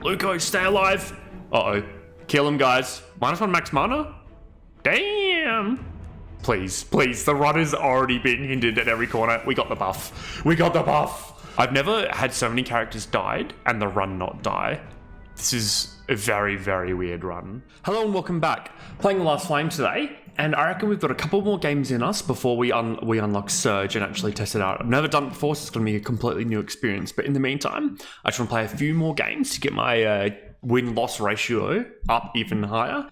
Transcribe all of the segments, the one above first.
Luco, stay alive. Uh-oh. Kill him, guys. -1 max mana? Damn. Please, please. The runner's already being hindered at every corner. We got the buff. We got the buff. I've never had so many characters died and the run not die. This is a very, very weird run. Hello and welcome back. Playing the Last Flame today, and I reckon we've got a couple more games in us before we unlock Surge and actually test it out. I've never done it before, so it's going to be a completely new experience. But in the meantime, I just want to play a few more games to get my win-loss ratio up even higher.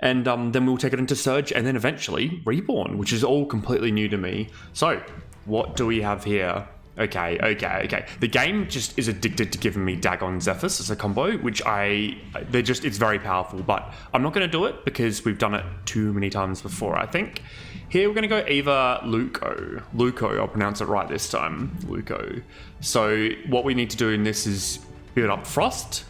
And then we'll take it into Surge and then eventually Reborn, which is all completely new to me. So, what do we have here? Okay. The game just is addicted to giving me Dagon Zephyrus as a combo, which it's very powerful, but I'm not going to do it because we've done it too many times before, I think. Here we're going to go Eva Luco, I'll pronounce it right this time, Luco. So what we need to do in this is build up Frost,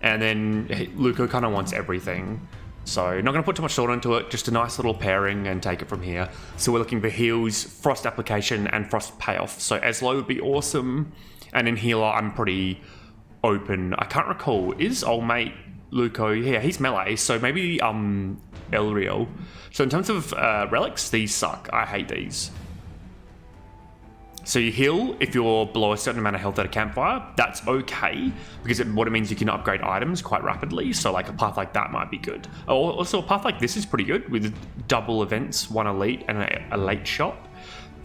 and then Luco kind of wants everything. So not going to put too much thought into it, just a nice little pairing and take it from here. So we're looking for heals, Frost application, and Frost payoff. So Eslo would be awesome. And in healer, I'm pretty open. I can't recall, is old mate Luco, yeah, he's melee, so maybe Elriel. So in terms of relics, these suck. I hate these. So you heal if you're below a certain amount of health at a campfire. That's okay, because what it means you can upgrade items quite rapidly. So like a path like that might be good. Also a path like this is pretty good with double events, 1 elite and a late shop.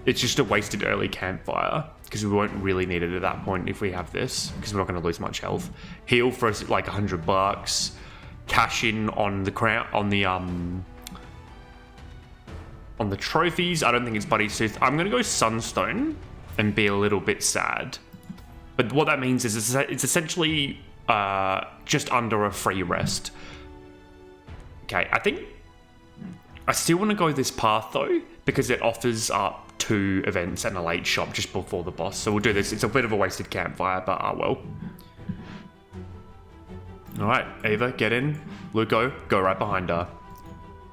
It's just a wasted early campfire because we won't really need it at that point if we have this, because we're not going to lose much health. Heal for like $100. Cash in on the crown, on the trophies. I don't think it's Buddy Sooth. I'm going to go Sunstone and be a little bit sad. But what that means is it's essentially just under a free rest. Okay, I think I still want to go this path though, because it offers up 2 events and a late shop just before the boss. So we'll do this. It's a bit of a wasted campfire, but well. All right, Ava, get in. Luco, go right behind her.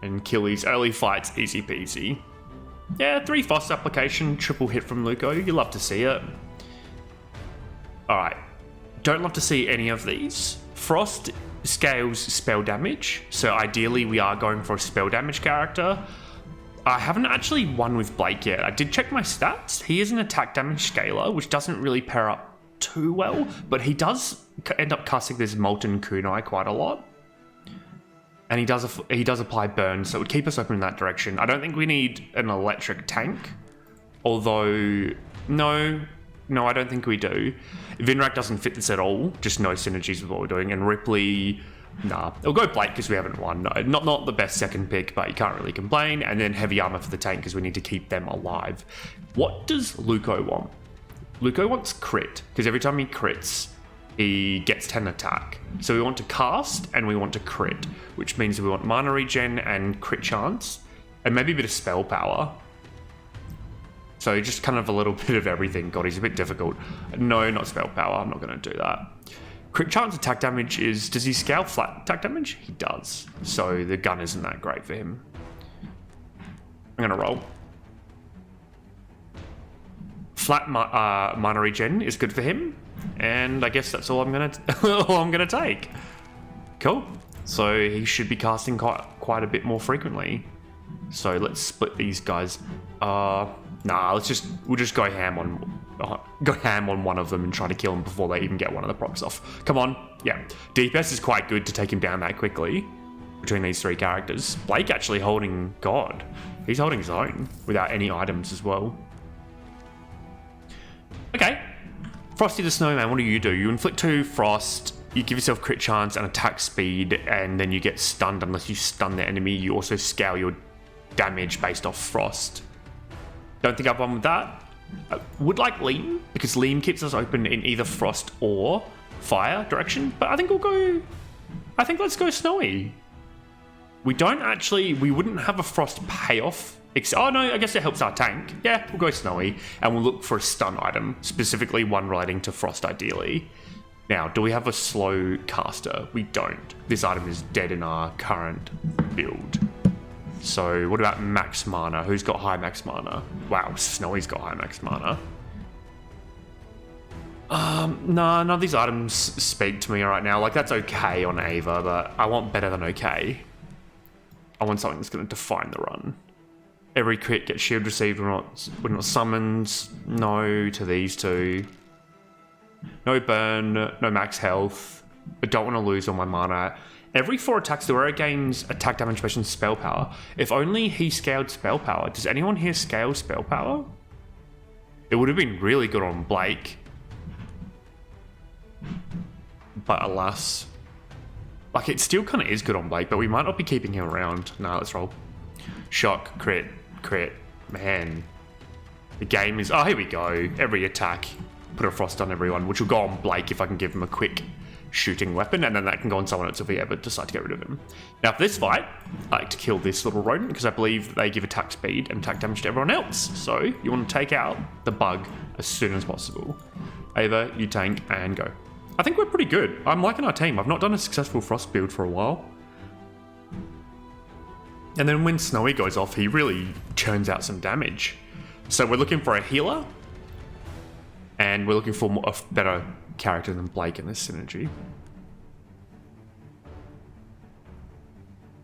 And kill these early fights, easy peasy. Yeah, 3 Frost application, triple hit from Luco. You love to see it. Alright, don't love to see any of these. Frost scales spell damage, so ideally we are going for a spell damage character. I haven't actually won with Blake yet. I did check my stats. He is an attack damage scaler, which doesn't really pair up too well, but he does end up casting this Molten Kunai quite a lot. And he does apply burn, so it would keep us open in that direction. I don't think we need an electric tank. Although, no, I don't think we do. Vinrak doesn't fit this at all. Just no synergies with what we're doing. And Ripley, nah. We'll go Blake because we haven't won. No, not the best second pick, but you can't really complain. And then heavy armor for the tank because we need to keep them alive. What does Luco want? Luco wants crit, because every time he crits, he gets 10 attack. So we want to cast and we want to crit, which means we want mana regen and crit chance, and maybe a bit of spell power. So just kind of a little bit of everything. God, he's a bit difficult. No, not spell power. I'm not going to do that. Crit chance attack damage is... Does he scale flat attack damage? He does. So the gun isn't that great for him. I'm going to roll. Flat mana regen is good for him. And I guess that's all I'm gonna take. Cool. So he should be casting quite a bit more frequently. So let's split these guys. Nah, we'll just go ham on one of them and try to kill him before they even get one of the procs off. Come on. Yeah. DPS is quite good to take him down that quickly between these 3 characters. Blake actually holding God. He's holding his own without any items as well. Okay. Frosty the Snowman, what do? You inflict 2 frost, you give yourself crit chance and attack speed, and then you get stunned unless you stun the enemy. You also scale your damage based off frost. Don't think I've won with that. I would like Leam, because Leam keeps us open in either frost or fire direction, but I think let's go snowy. We wouldn't have a frost payoff. Oh no, I guess it helps our tank. Yeah, we'll go snowy, and we'll look for a stun item, specifically one relating to frost ideally. Now, do we have a slow caster? We don't. This item is dead in our current build. So what about max mana? Who's got high max mana? Wow, Snowy's got high max mana. No, none of these items speak to me right now. Like, that's okay on Ava, but I want better than okay. I want something that's going to define the run. Every crit gets shield received. We're not summoned. No to these two. No burn. No max health. I don't want to lose all my mana. Every 4 attacks, the wearer gains attack damage based on spell power. If only he scaled spell power. Does anyone here scale spell power? It would have been really good on Blake. But alas. Like, it still kind of is good on Blake, but we might not be keeping him around. Nah, let's roll. Shock, crit, crit. Man. The game is... Oh, here we go. Every attack. Put a frost on everyone, which will go on Blake if I can give him a quick shooting weapon, and then that can go on someone else if we ever decide to get rid of him. Now, for this fight, I like to kill this little rodent because I believe they give attack speed and attack damage to everyone else. So, you want to take out the bug as soon as possible. Ava, you tank, and go. I think we're pretty good. I'm liking our team. I've not done a successful frost build for a while. And then when Snowy goes off, he really churns out some damage. So we're looking for a healer. And we're looking for a better character than Blake in this synergy.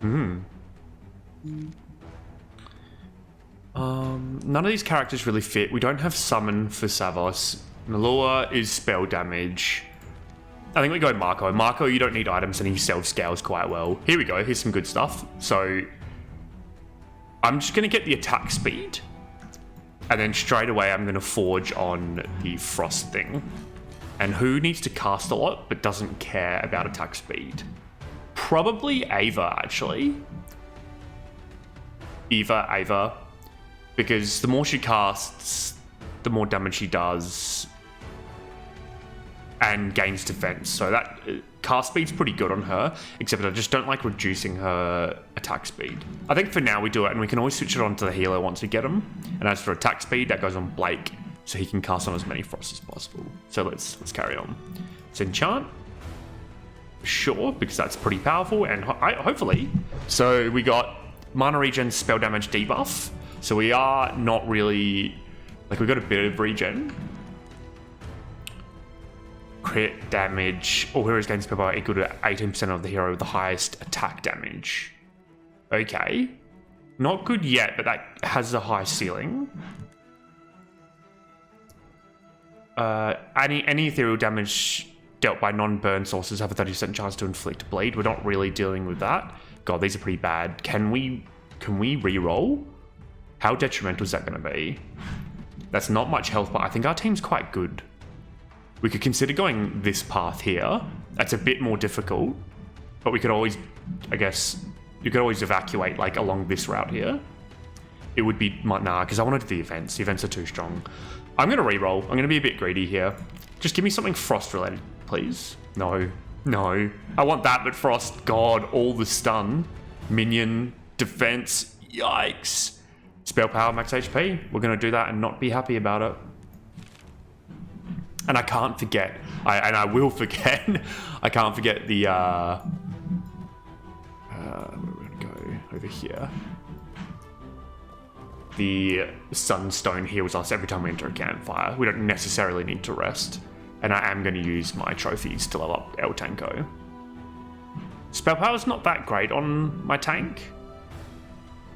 None of these characters really fit. We don't have summon for Savos. Nalua is spell damage. I think we go Marco. Marco, you don't need items and he self-scales quite well. Here we go. Here's some good stuff. So I'm just going to get the attack speed. And then straight away I'm going to forge on the frost thing. And who needs to cast a lot but doesn't care about attack speed? Probably Ava, actually. Ava. Because the more she casts, the more damage she does. And gains defense. So that cast speed's pretty good on her. Except I just don't like reducing her attack speed. I think for now we do it. And we can always switch it on to the healer once we get him. And as for attack speed, that goes on Blake. So he can cast on as many frosts as possible. So let's carry on. Let's enchant. Sure, because that's pretty powerful. And hopefully... So we got mana regen, spell damage, debuff. So we are not really... Like, we got a bit of regen. Crit damage. All heroes gain spell power equal to 18% of the hero with the highest attack damage. Okay. Not good yet, but that has a high ceiling. Any ethereal damage dealt by non-burn sources have a 30% chance to inflict bleed. We're not really dealing with that. God, these are pretty bad. Can we re-roll? How detrimental is that going to be? That's not much health, but I think our team's quite good. We could consider going this path here. That's a bit more difficult, but we could always, I guess, you could always evacuate like along this route here. It would be, nah, because I want to do the events. The events are too strong. I'm going to re-roll. I'm going to be a bit greedy here. Just give me something frost related, please. No. I want that, but frost. God, all the stun. Minion, defense, yikes. Spell power, max HP. We're going to do that and not be happy about it. And I can't forget, I will forget, I can't forget the, we're going to go over here. The sunstone heals us every time we enter a campfire. We don't necessarily need to rest. And I am going to use my trophies to level up El Tanko. Spell power is not that great on my tank.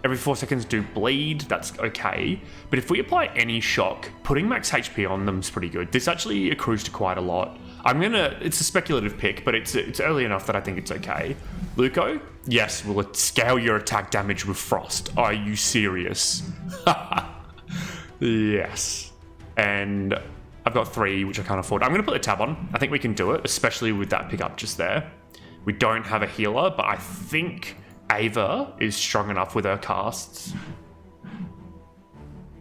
Every 4 seconds do bleed, that's okay. But if we apply any shock, putting max HP on them is pretty good. This actually accrues to quite a lot. It's a speculative pick, but it's early enough that I think it's okay. Luco, yes, will it scale your attack damage with frost? Are you serious? Yes. And I've got 3, which I can't afford. I'm going to put the tab on. I think we can do it, especially with that pickup just there. We don't have a healer, but I think Ava is strong enough with her casts.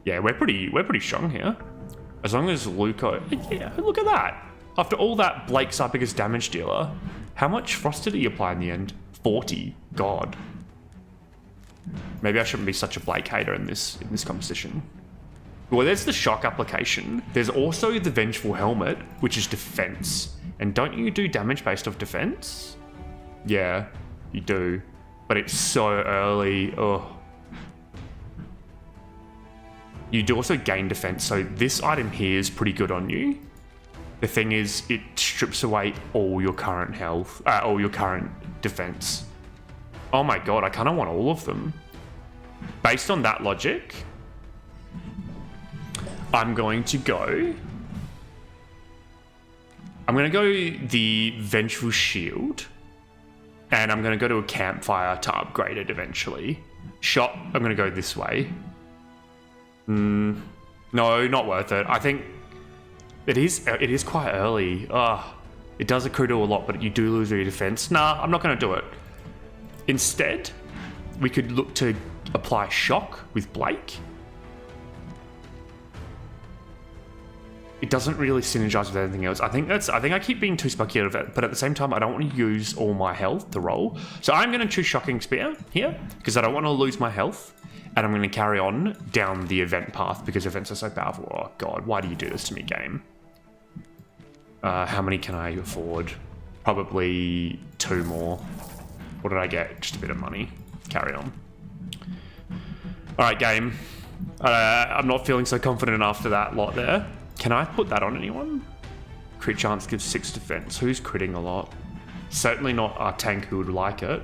Yeah, we're pretty strong here. As long as Luco... Yeah, look at that. After all that, Blake's our biggest damage dealer. How much frost did he apply in the end? 40. God. Maybe I shouldn't be such a Blake hater in this competition. Well, there's the shock application. There's also the Vengeful Helmet, which is defense. And don't you do damage based off defense? Yeah, you do. But it's so early. Oh. You do also gain defense, so this item here is pretty good on you. The thing is, it strips away all your current health, all your current defense. Oh my god, I kind of want all of them. Based on that logic, I'm going to go the Vengeful Shield, and I'm going to go to a campfire to upgrade it eventually. Shot, I'm going to go this way. No, not worth it. I think it is quite early. It does accrue to a lot, but you do lose your defense. Nah, I'm not going to do it. Instead, we could look to apply shock with Blake. It doesn't really synergize with anything else. I think I keep being too speculative of it, but at the same time, I don't want to use all my health to roll. So I'm going to choose Shocking Spear here, because I don't want to lose my health, and I'm going to carry on down the event path, because events are so powerful. Oh god, why do you do this to me, game? How many can I afford? Probably 2 more. What did I get? Just a bit of money. Carry on. Alright, game. I'm not feeling so confident after that lot there. Can I put that on anyone? Crit chance gives 6 defense. Who's critting a lot? Certainly not our tank who would like it.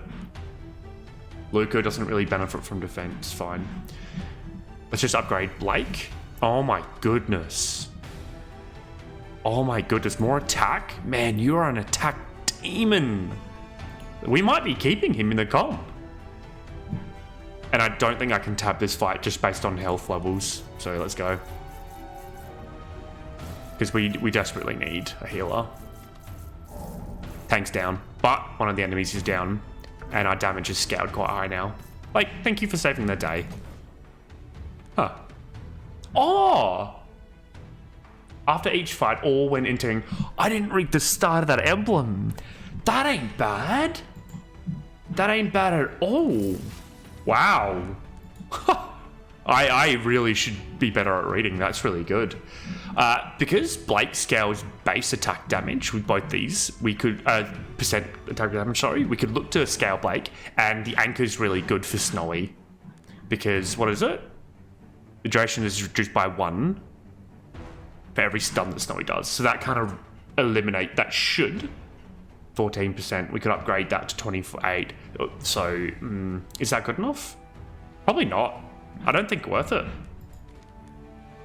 Luco doesn't really benefit from defense. Fine. Let's just upgrade Blake. Oh my goodness. Oh my goodness. More attack? Man, you are an attack demon. We might be keeping him in the comp. And I don't think I can tab this fight just based on health levels. So let's go. Because we desperately need a healer. Tank's down, but one of the enemies is down, and our damage is scaled quite high now. Like, thank you for saving the day. Huh. Oh! After each fight, all when entering... I didn't read the start of that emblem. That ain't bad. That ain't bad at all. Wow. I really should be better at reading. That's really good. Because Blake scales base attack damage with both these, we could percent attack damage. Sorry, we could look to scale Blake, and the anchor's really good for Snowy. Because what is it? The duration is reduced by 1 for every stun that Snowy does. So that kind of eliminate that should 14%. We could upgrade that to 28. So is that good enough? Probably not. I don't think worth it.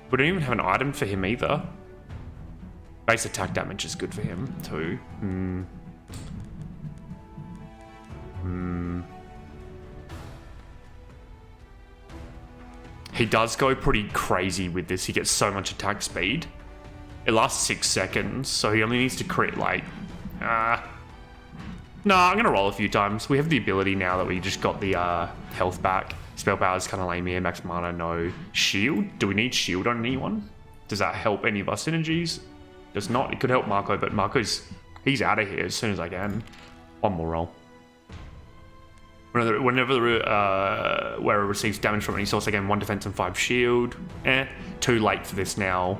We don't even have an item for him either. Base attack damage is good for him too. He does go pretty crazy with this. He gets so much attack speed. It lasts 6 seconds, so he only needs to crit like... Nah, I'm going to roll a few times. We have the ability now that we just got the health back. Spell power is kind of lame here. Max mana, no. Shield? Do we need shield on anyone? Does that help any of our synergies? Does not. It could help Marco, but he's out of here as soon as I can. One more roll. Whenever the wearer receives damage from any source, again 1 defense and 5 shield. Too late for this now.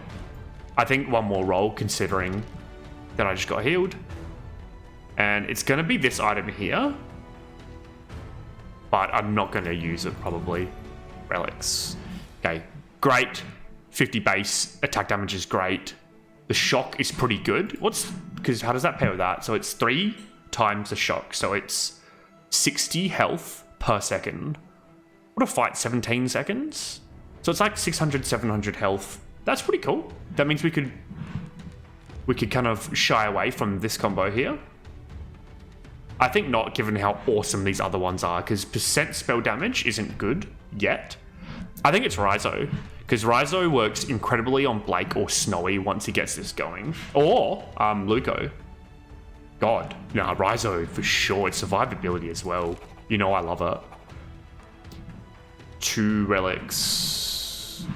I think one more roll, considering that I just got healed. And it's going to be this item here. But I'm not going to use it, probably. Relics. Okay, great. 50 base. Attack damage is great. The shock is pretty good. Because how does that pair with that? So it's 3 times the shock. So it's 60 health per second. What a fight, 17 seconds? So it's like 600, 700 health. That's pretty cool. That means we could kind of shy away from this combo here. I think not, given how awesome these other ones are, because percent spell damage isn't good yet. I think it's Raizo, because Raizo works incredibly on Blake or Snowy once he gets this going. Or Luco. God, nah, Raizo for sure. It's survivability as well. You know I love it. 2 relics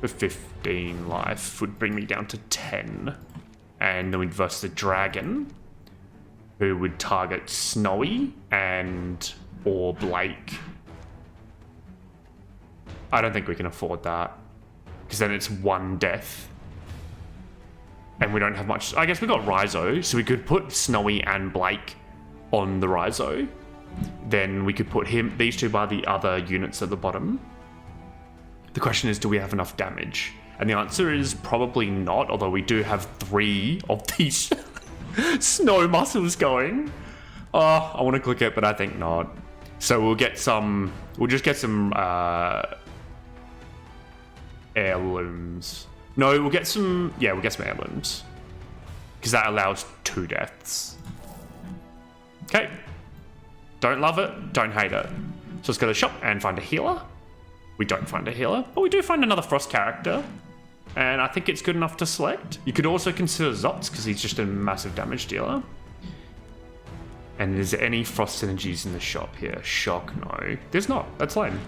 for 15 life would bring me down to 10. And then we'd verse the dragon, who would target Snowy or Blake. I don't think we can afford that, because then it's 1 death. And we don't have much. I guess we got Raizo, so we could put Snowy and Blake on the Raizo. Then we could put these two by the other units at the bottom. The question is, do we have enough damage? And the answer is probably not, although we do have 3 of these snow muscles going. Oh, I want to click it, but I think not. So we'll just get some heirlooms. No, we'll get some heirlooms. Because that allows 2 deaths. Okay. Don't love it, don't hate it. So let's go to the shop and find a healer. We don't find a healer, but we do find another Frost character. And I think it's good enough to select. You could also consider Zotz, because he's just a massive damage dealer. And is there any Frost synergies in the shop here? Shock, no. There's not, that's lame.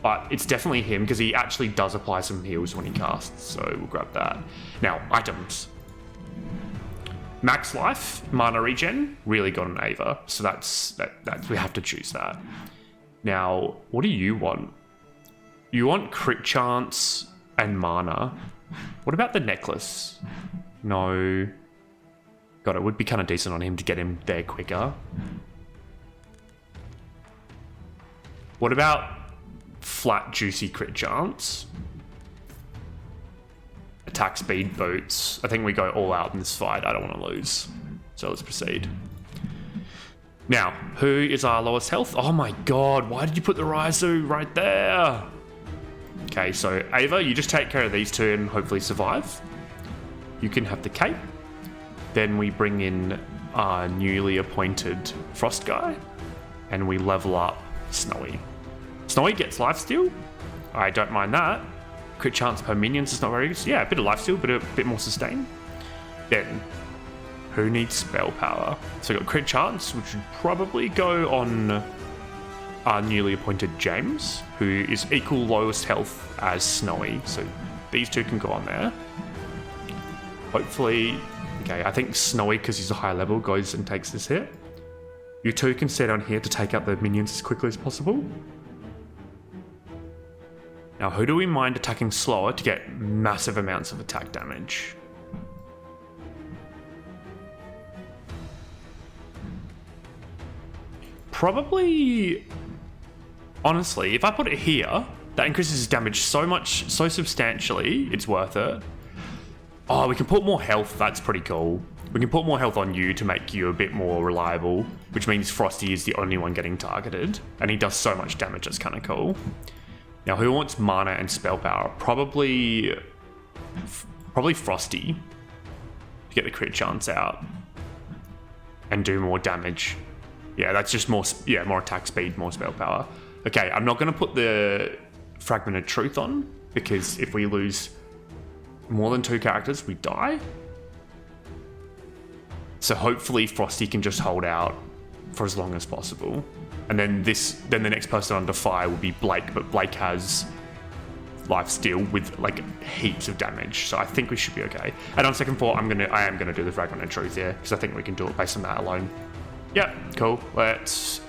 But it's definitely him, because he actually does apply some heals when he casts, so we'll grab that. Now, items. Max life, mana regen, really got an Ava, so that's we have to choose that. Now, what do you want? You want crit chance and mana. What about the necklace? No. God, it would be kind of decent on him to get him there quicker. What about flat, juicy crit chance? Attack speed boots. I think we go all out in this fight. I don't want to lose. So let's proceed. Now, who is our lowest health? Oh my god, why did you put the Raizu right there? Okay, so Ava, you just take care of these 2 and hopefully survive. You can have the cape. Then we bring in our newly appointed Frost guy. And we level up Snowy. Snowy gets lifesteal. I don't mind that. Crit chance per minions is not very good. Yeah, a bit of lifesteal, but a bit more sustain. Then, who needs spell power? So we got crit chance, which would probably go on our newly appointed James, who is equal lowest health as Snowy. So these 2 can go on there. Hopefully, okay, I think Snowy, because he's a high level, goes and takes this hit. You 2 can stay down here to take out the minions as quickly as possible. Now, who do we mind attacking slower to get massive amounts of attack damage? Probably, honestly, if I put it here, that increases his damage so much, so substantially, it's worth it. Oh, we can put more health, that's pretty cool. We can put more health on you to make you a bit more reliable, which means Frosty is the only one getting targeted, and he does so much damage, that's kind of cool. Now, who wants mana and spell power? Probably Frosty to get the crit chance out and do more damage. Yeah, that's just more attack speed, more spell power. Okay, I'm not going to put the Fragmented Truth on, because if we lose more than 2 characters, we die. So hopefully Frosty can just hold out for as long as possible. And then the next person on Defy will be Blake, but Blake has lifesteal with like heaps of damage, so I think we should be okay. And on second thought, I am gonna do the Fragmented Truth here, because I think we can do it based on that alone. Yeah, cool. Let's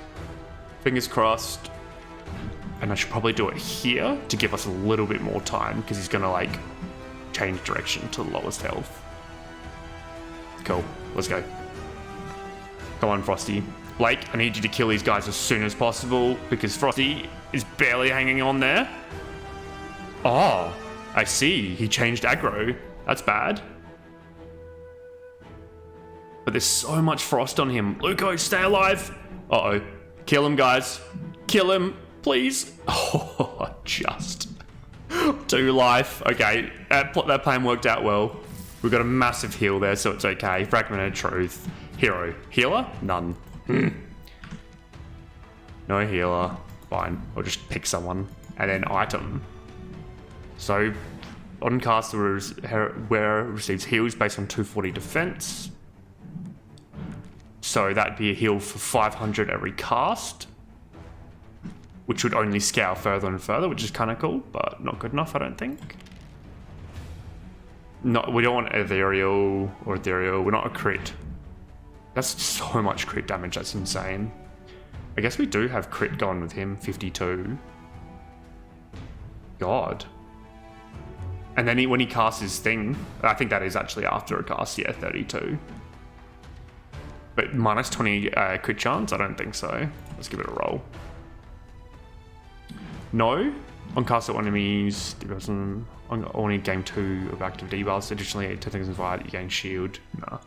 fingers crossed. And I should probably do it here to give us a little bit more time, because he's gonna like change direction to the lowest health. Cool. Let's go. Come on, Frosty. Blake, I need you to kill these guys as soon as possible, because Frosty is barely hanging on there. Oh, I see. He changed aggro. That's bad. But there's so much frost on him. Luco, stay alive. Uh-oh. Kill him, guys. Kill him, please. Oh, just 2 life. Okay, that plan worked out well. We've got a massive heal there, so it's okay. Fragmented Truth. Hero. Healer? None. No healer. Fine. I'll just pick someone. And then item. So, on cast, the wearer receives heals based on 240 defense. So that'd be a heal for 500 every cast, which would only scale further and further, which is kind of cool, but not good enough, I don't think. No, we don't want ethereal or ethereal. We're not a crit. That's so much crit damage. That's insane. I guess we do have crit going with him, 52. God. And then when he casts his thing, I think that is actually after a cast, yeah, 32. But minus 20 crit chance? I don't think so. Let's give it a roll. No. On cast at one enemies, I only gain 2 of active debuffs. Additionally, 10 seconds fight, you gain shield. Nah.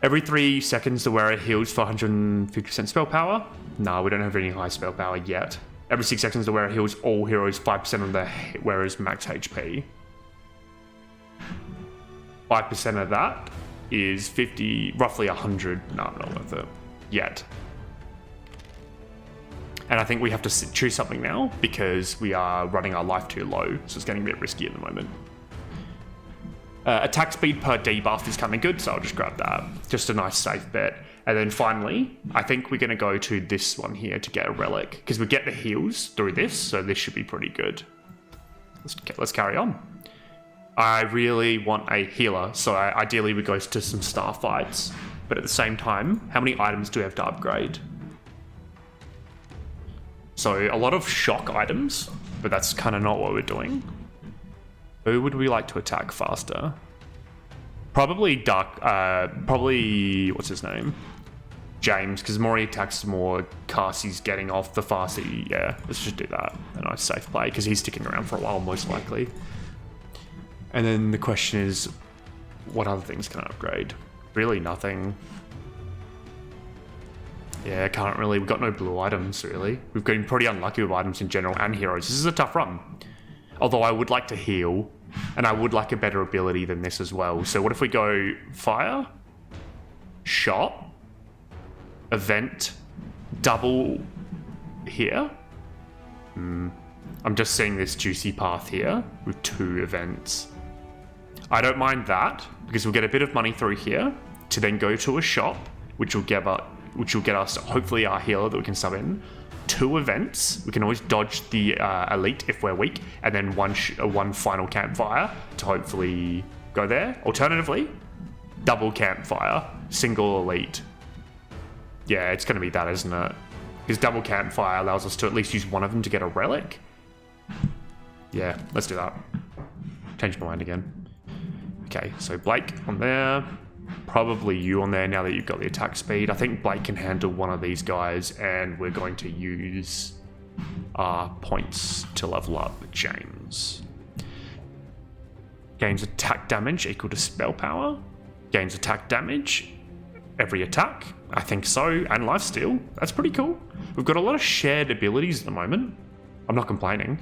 Every 3 seconds, the wearer heals for 150% spell power. Nah, we don't have any high spell power yet. Every 6 seconds, the wearer heals all heroes 5% of the wearer's max HP. 5% of that is 50, roughly 100. No, not worth it yet. And I think we have to choose something now because we are running our life too low, so it's getting a bit risky at the moment. Attack speed per debuff is kind of good, so I'll just grab that. Just a nice safe bet. And then finally, I think we're going to go to this one here to get a relic, because we get the heals through this, so this should be pretty good. Let's carry on. I really want a healer, so ideally we go to some star fights. But at the same time, how many items do we have to upgrade? So a lot of shock items, but that's kind of not what we're doing. Who would we like to attack faster? Probably what's his name? James, because the more he attacks, the more casts he's getting off, the faster yeah, let's just do that. A nice safe play, because he's sticking around for a while, most likely. And then the question is, what other things can I upgrade? Really nothing. Yeah, can't really. We've got no blue items, really. We've been pretty unlucky with items in general and heroes. This is a tough run. Although I would like to heal, and I would like a better ability than this as well. So what if we go fire, shot, event, double here? I'm just seeing this juicy path here with 2 events. I don't mind that, because we'll get a bit of money through here to then go to a shop, which will get us hopefully our healer that we can sub in. 2 events. We can always dodge the elite if we're weak, and then one final campfire to hopefully go there. Alternatively, double campfire, single elite. Yeah, it's going to be that, isn't it? Because double campfire allows us to at least use one of them to get a relic. Yeah, let's do that. Change my mind again. Okay, so Blake on there. Probably you on there now that you've got the attack speed. I think Blake can handle one of these guys, and we're going to use our points to level up James. Gains attack damage equal to spell power. Gains attack damage every attack. I think so, and lifesteal. That's pretty cool. We've got a lot of shared abilities at the moment. I'm not complaining.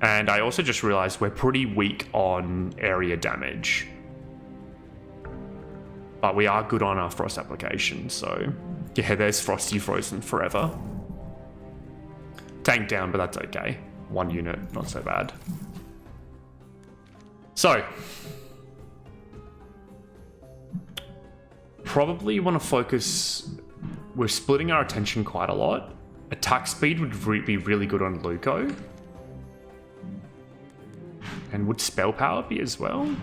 And I also just realized we're pretty weak on area damage. But we are good on our frost application, so yeah, there's Frosty frozen forever. Tank down, but that's okay. 1 unit, not so bad. So, probably want to focus. We're splitting our attention quite a lot. Attack speed would be really good on Luco. And would spell power be as well?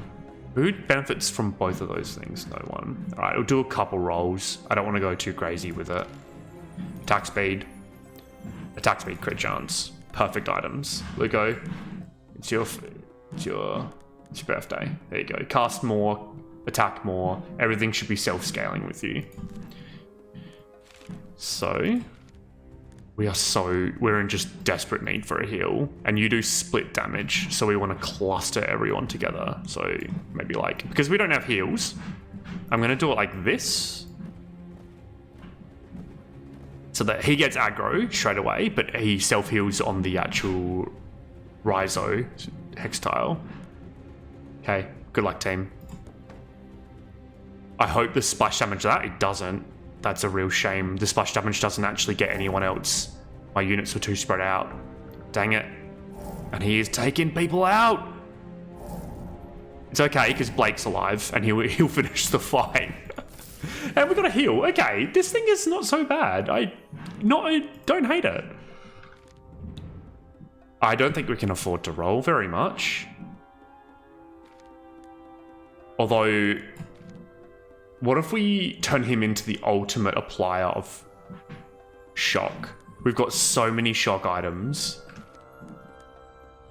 Who benefits from both of those things? No one. Alright, we'll do a couple rolls. I don't want to go too crazy with it. Attack speed, crit chance. Perfect items. Luco, it's your birthday. There you go. Cast more, attack more. Everything should be self-scaling with you. So we're in just desperate need for a heal, and you do split damage, so we want to cluster everyone together. So maybe like, because we don't have heals, I'm gonna do it like this, so that he gets aggro straight away, but he self heals on the actual Rhizo hex tile. Okay, good luck, team. I hope the splash damage that it doesn't. That's a real shame. The splash damage doesn't actually get anyone else. My units were too spread out. Dang it. And he is taking people out. It's okay, because Blake's alive, and he'll finish the fight. And we got a heal. Okay, this thing is not so bad. I don't hate it. I don't think we can afford to roll very much. Although, what if we turn him into the ultimate applier of shock? We've got so many shock items.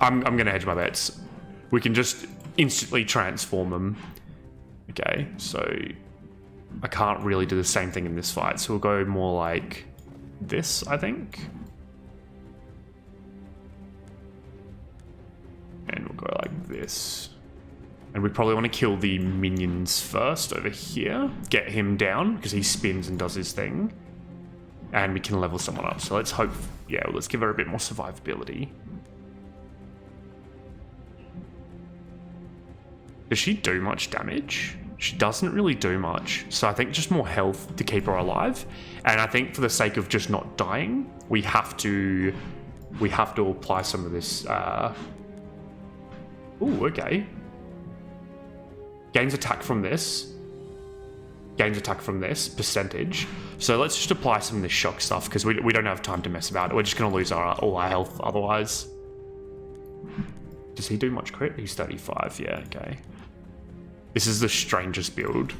I'm going to hedge my bets. We can just instantly transform them. Okay, so I can't really do the same thing in this fight, so we'll go more like this, I think. And we'll go like this. And we probably want to kill the minions first over here. Get him down, because he spins and does his thing. And we can level someone up. So let's hope, yeah, let's give her a bit more survivability. Does she do much damage? She doesn't really do much. So I think just more health to keep her alive. And I think for the sake of just not dying, we have to apply some of this. Ooh, okay. Gains attack from this. Gains attack from this percentage. So let's just apply some of this shock stuff because we don't have time to mess about it. We're just going to lose all our health otherwise. Does he do much crit? He's 35. Yeah, okay. This is the strangest build.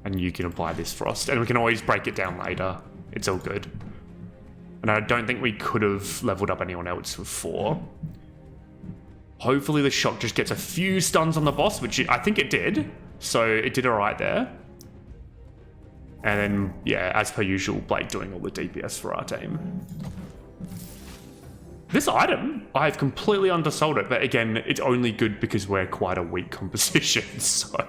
And you can apply this frost. And we can always break it down later. It's all good. And I don't think we could have leveled up anyone else with 4. Hopefully the shock just gets a few stuns on the boss, which I think it did. So it did alright there. And then, yeah, as per usual, Blake doing all the DPS for our team. This item, I've completely undersold it, but again, it's only good because we're quite a weak composition, so...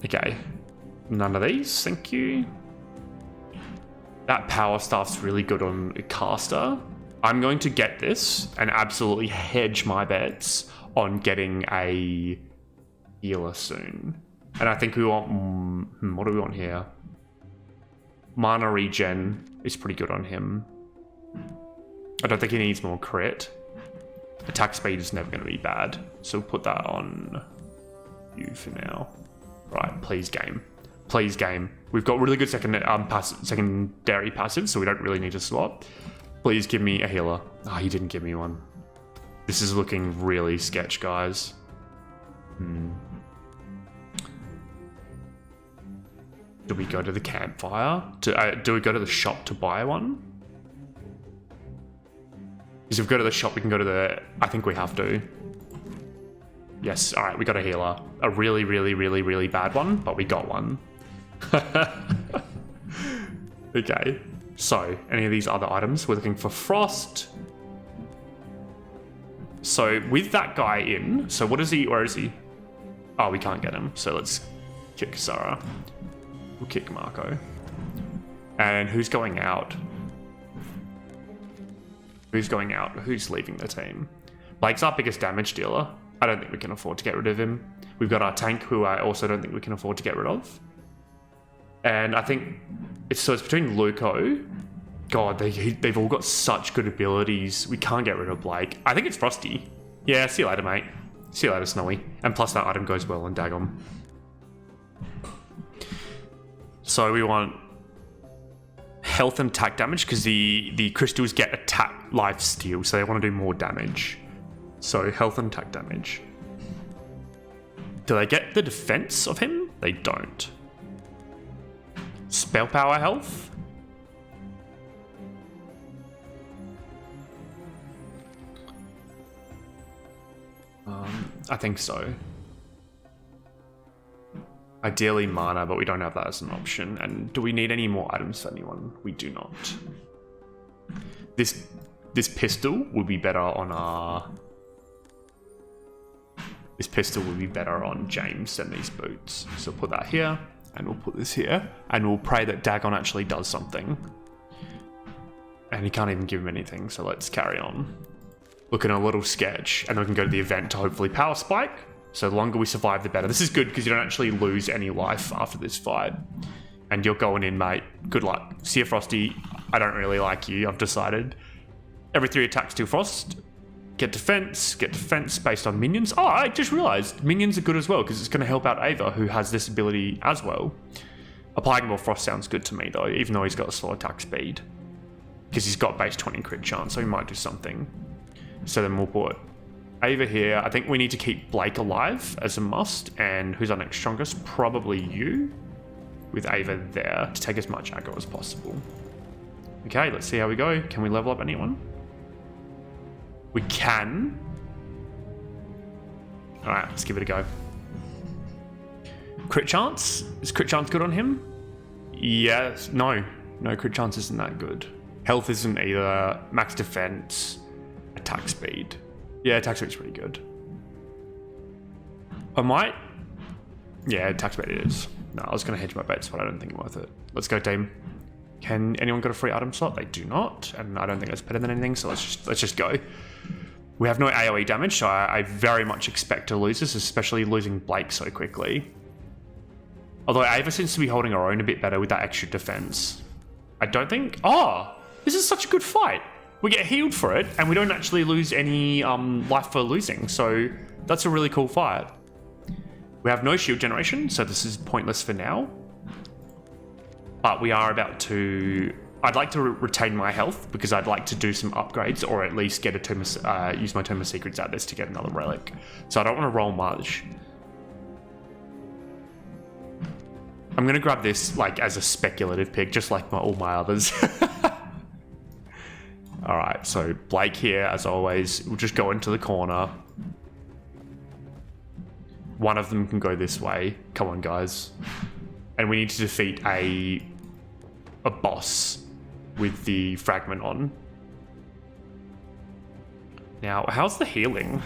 Okay. None of these, thank you. That power staff's really good on a caster. I'm going to get this and absolutely hedge my bets on getting a healer soon. And I think we want... what do we want here? Mana regen is pretty good on him. I don't think he needs more crit. Attack speed is never going to be bad. So we'll put that on you for now. Right, please game. Please game. We've got really good secondary passives, so we don't really need to swap. Please give me a healer. Oh, he didn't give me one. This is looking really sketch, guys. Do we go to the campfire? Do we go to the shop to buy one? Because if we go to the shop, we can go to the... I think we have to. Yes, alright, we got a healer. A really, really, really, really bad one, but we got one. Okay. So, any of these other items? We're looking for Frost. So, with that guy in... So, what is he? Where is he? Oh, we can't get him. So, let's kick Sarah. We'll kick Marco. And who's going out? Who's going out? Who's leaving the team? Blake's our biggest damage dealer. I don't think we can afford to get rid of him. We've got our tank, who I also don't think we can afford to get rid of. And I think it's between Luco. God, they've all got such good abilities. We can't get rid of Blake. I think it's Frosty. Yeah, see you later, mate. See you later, Snowy. And plus that item goes well on Dagon. So we want health and attack damage because the crystals get attack life steal, so they want to do more damage. So health and attack damage. Do they get the defense of him? They don't. Spell power health? I think so. Ideally mana, but we don't have that as an option. And do we need any more items for anyone? We do not. This pistol would be better on our... This pistol would be better on James than these boots. So we'll put that here, and we'll put this here, and we'll pray that Dagon actually does something. And he can't even give him anything, so let's carry on. Looking a little sketch, and then we can go to the event to hopefully power spike. So the longer we survive, the better. This is good because you don't actually lose any life after this fight. And you're going in, mate. Good luck. See you, Frosty. I don't really like you, I've decided. Every 3 attacks to Frost. Get defense based on minions. Oh, I just realized minions are good as well because it's going to help out Ava, who has this ability as well. Applying more Frost sounds good to me, though, even though he's got a slow attack speed. Because he's got base 20 crit chance, so he might do something. So then we'll put Ava here. I think we need to keep Blake alive as a must. And who's our next strongest? Probably you. With Ava there to take as much aggro as possible. Okay, let's see how we go. Can we level up anyone? We can. Alright, let's give it a go. Crit chance? Is crit chance good on him? Yes. No, crit chance isn't that good. Health isn't either. Max defense. Attack speed. Yeah, attack speed's pretty good. I might... Yeah, attack speed it is. No, I was going to hedge my bets, but I don't think I'm worth it. Let's go, team. Can anyone get a free item slot? They do not, and I don't think that's better than anything, so let's just go. We have no AoE damage, so I very much expect to lose this, especially losing Blake so quickly. Although Ava seems to be holding her own a bit better with that extra defense. I don't think... Oh! This is such a good fight! We get healed for it, and we don't actually lose any life for losing, so that's a really cool fight. We have no shield generation, so this is pointless for now. But we are about to... I'd like to retain my health, because I'd like to do some upgrades, or at least get a use my Tomb of Secrets out this to get another relic. So I don't want to roll much. I'm going to grab this like as a speculative pick, just like all my others. Alright, so Blake here, as always. We'll just go into the corner. One of them can go this way. Come on, guys. And we need to defeat a boss with the fragment on. Now, how's the healing?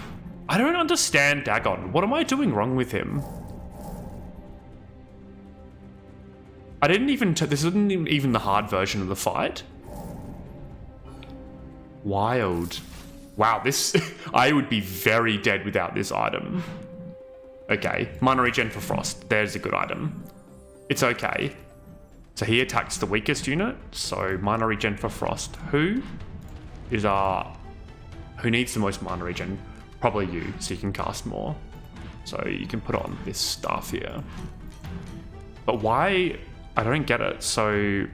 I don't understand Dagon. What am I doing wrong with him? I didn't even... This isn't even the hard version of the fight. Wild. Wow, this... I would be very dead without this item. Okay, mana regen for Frost. There's a good item. It's okay. So he attacks the weakest unit. So mana regen for Frost. Who is who needs the most mana regen? Probably you, so you can cast more. So you can put on this stuff here. But why? I don't get it. So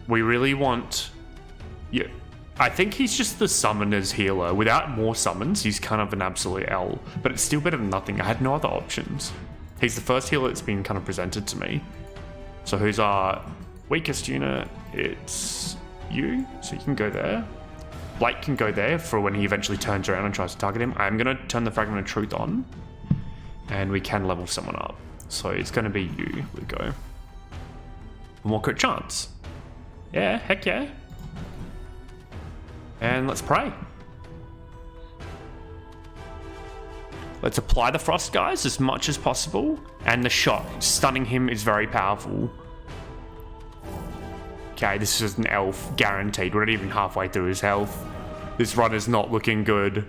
we really want... Yeah, I think he's just the summoner's healer. Without more summons, he's kind of an absolute L. But it's still better than nothing. I had no other options. He's the first healer that's been kind of presented to me. So who's our weakest unit? It's you, so you can go there. Blake can go there for when he eventually turns around and tries to target him. I'm going to turn the Fragment of Truth on, and we can level someone up. So it's going to be you, Luco. More crit chance. Yeah, heck yeah. And let's pray. Let's apply the Frost, guys, as much as possible. And the shot, stunning him, is very powerful. Okay, this is an elf, guaranteed. We're not even halfway through his health. This run is not looking good.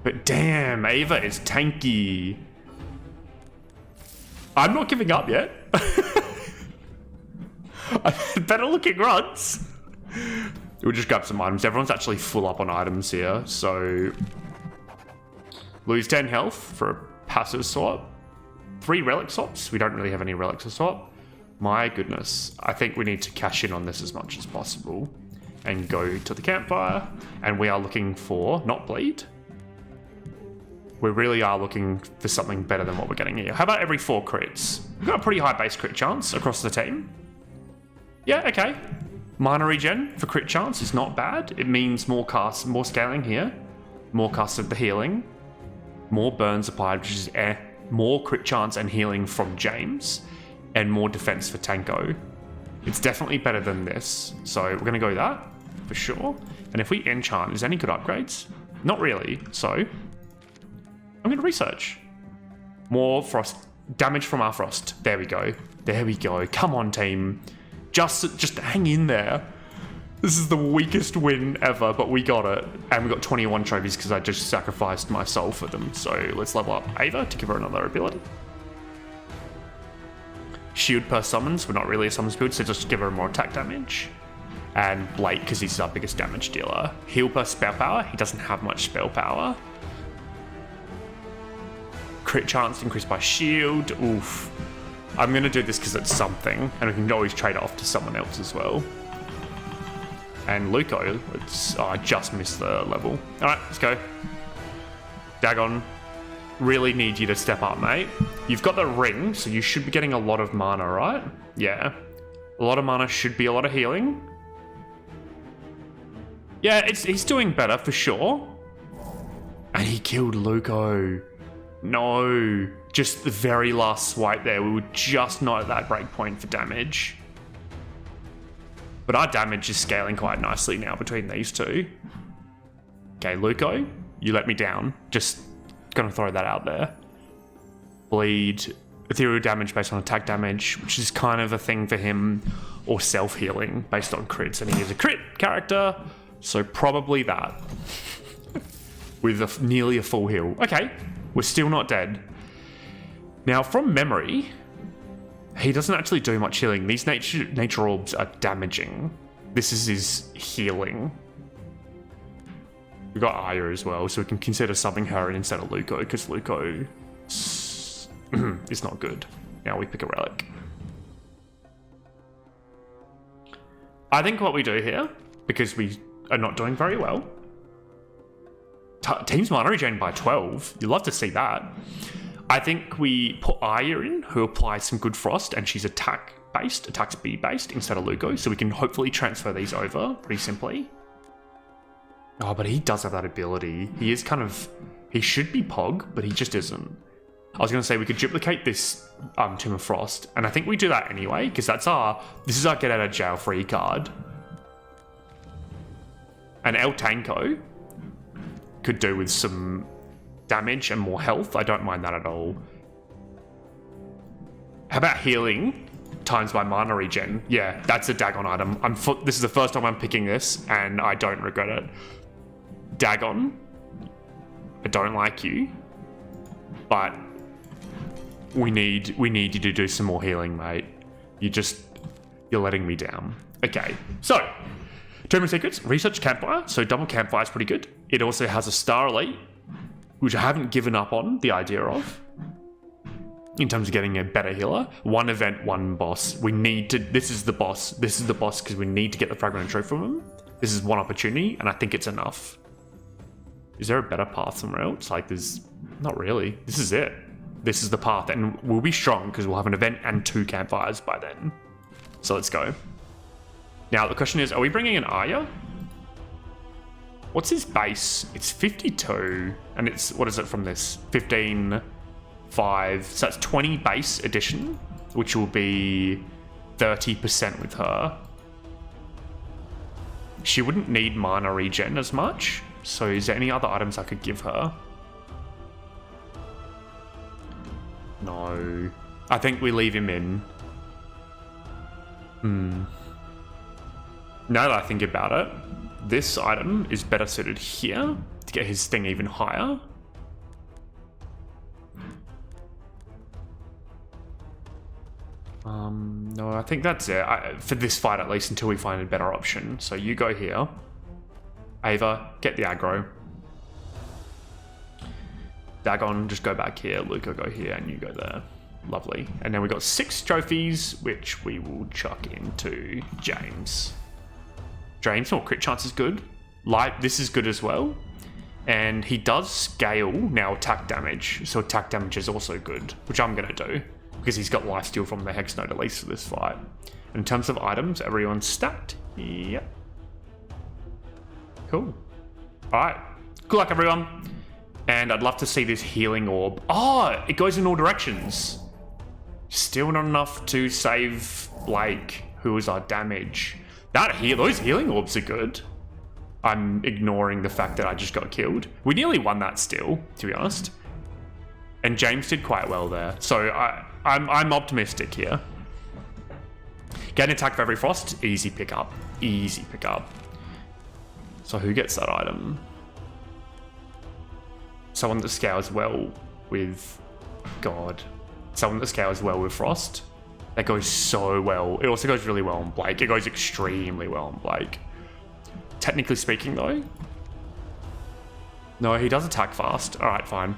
But damn, Ava is tanky. I'm not giving up yet. Better looking runs. We'll just grab some items. Everyone's actually full up on items here, so... Lose 10 health for a passive swap. 3 relic swaps. We don't really have any relics to swap. My goodness. I think we need to cash in on this as much as possible. And go to the campfire. And we are looking for... Not bleed. We really are looking for something better than what we're getting here. How about every 4 crits? We've got a pretty high base crit chance across the team. Yeah, okay. Mana regen for crit chance is not bad. It means more casts, more scaling here. More casts of the healing. More burns applied, which is more crit chance and healing from James. And more defense for Tanko. It's definitely better than this. So we're going to go that for sure. And if we enchant, is there any good upgrades? Not really. So I'm going to research. More frost damage from our frost. There we go. There we go. Come on, team. Just hang in there. This is the weakest win ever, but we got it. And we got 21 trophies because I just sacrificed my soul for them. So let's level up Ava to give her another ability. Shield per summons. We're not really a summons build, so just give her more attack damage. And Blake, because he's our biggest damage dealer. Heal per spell power. He doesn't have much spell power. Crit chance increased by shield. Oof. I'm going to do this because it's something, and we can always trade it off to someone else as well. And Luco, I just missed the level. Alright, let's go. Dagon, really need you to step up, mate. You've got the ring, so you should be getting a lot of mana, right? Yeah. A lot of mana should be a lot of healing. Yeah, he's doing better for sure. And he killed Luco. No. Just the very last swipe there. We were just not at that break point for damage. But our damage is scaling quite nicely now between these two. Okay, Luco, you let me down. Just gonna throw that out there. Bleed, ethereal damage based on attack damage, which is kind of a thing for him, or self-healing based on crits, and he is a crit character, so probably that. With nearly a full heal. Okay, we're still not dead. Now, from memory, he doesn't actually do much healing. These nature orbs are damaging. This is his healing. We've got Aya as well, so we can consider subbing her in instead of Luco, because Luco is not good. Now we pick a relic. I think what we do here, because we are not doing very well, team's mana regen by 12. You'd love to see that. I think we put Aya in, who applies some good frost, and she's attack speed based instead of Luco, so we can hopefully transfer these over pretty simply. Oh, but he does have that ability. He is kind of, he should be Pog, but he just isn't. I was going to say we could duplicate this Tomb of Frost, and I think we do that anyway, because this is our get out of jail free card. And El Tanko could do with some damage and more health. I don't mind that at all. How about healing times by mana regen? Yeah, that's a Dagon item. This is the first time I'm picking this, and I don't regret it. Dagon, I don't like you, but we need you to do some more healing, mate. You're letting me down. Okay, so Tomb of Secrets, research campfire. So double campfire is pretty good. It also has a star elite, which I haven't given up on the idea of in terms of getting a better healer. One event, one boss. This is the boss because we need to get the fragment of truth from him. This is one opportunity, and I think it's enough. Is there a better path somewhere else? Like, there's not really. This is it. This is the path, and we'll be strong because we'll have an event and 2 campfires by then. So let's go. Now, the question is, are we bringing an Aya? What's his base? It's 52, and it's, what is it from this? 15, 5, so that's 20 base addition, which will be 30% with her. She wouldn't need mana regen as much, so is there any other items I could give her? No. I think we leave him in. Now that I think about it, this item is better suited here to get his thing even higher. No, I think that's it. For this fight at least, until we find a better option. So you go here. Ava, get the aggro. Dagon, just go back here. Luca, go here, and you go there. Lovely. And then we got 6 trophies, which we will chuck into James. James, crit chance is good. This is good as well. And he does scale now attack damage. So attack damage is also good, which I'm going to do. Because he's got lifesteal from the Hex Node at least for this fight. In terms of items, everyone's stacked. Yep. Cool. Alright. Good luck, everyone. And I'd love to see this healing orb. Oh, it goes in all directions. Still not enough to save Blake, who is our damage. Those healing orbs are good. I'm ignoring the fact that I just got killed. We nearly won that still, to be honest. And James did quite well there. So I'm optimistic here. Get an attack for every frost. Easy pickup. Easy pickup. So who gets that item? Someone that scales well with... God. Someone that scales well with frost. That goes so well. It also goes really well on Blake. It goes extremely well on Blake. Technically speaking, though. No, he does attack fast. Alright, fine.